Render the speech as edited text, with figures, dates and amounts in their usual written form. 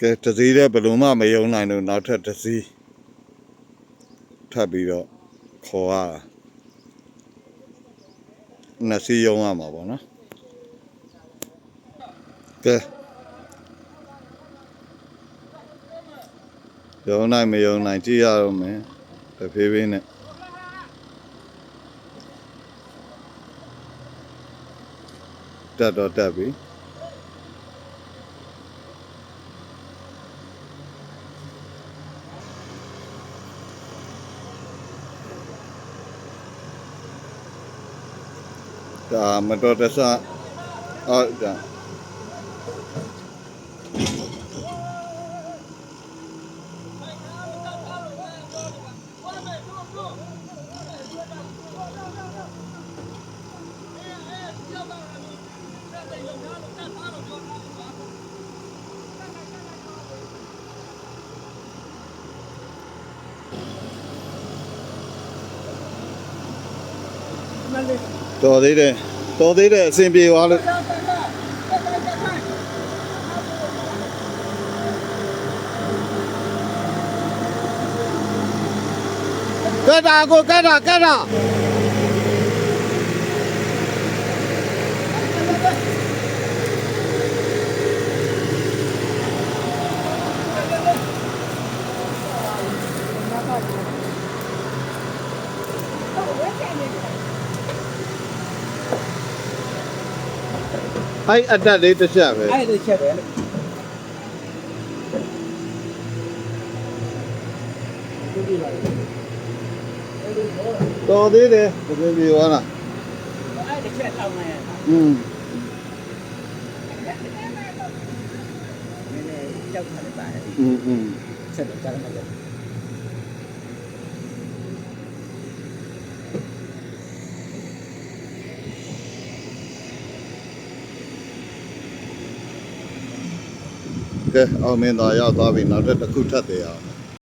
ကဲတစည်းတဲ့ဘယ်လိုမှမယုံနိုင်လို့နောက်ထပ်တစည်းထပ်ပြီးတော့ခေါ်ရတာနှစ်စီးယုံရမှာပေါ့နော်ကဲယုံနိုင်မယုံနိုင်ကြည့်ရတော့မယ်တဖြည်းဖြည်းနဲ့တက်တော့တက်ပြီဒါမတော်တဆဟုတ်ဒါတော်သေးတယ်အဆင်ပြေသွားလို့ကဲတာကိုကဲတာအဲ့အတက်လေးတစ်ချက်ပဲအဲ့ဒီချက်ပဲတော်သေးတယ်တကယ်ပြေသွားလားအဲ့ဒီချက်ထောင်းနေရတာနည်းကြောက်တယ်ပါတယ်ချက်တော့ကြားမှာလေကဲအောင်မင်းသားရောက်သွားပြီနောက်ထပ်တစ်ခုထပ်သေးအောင်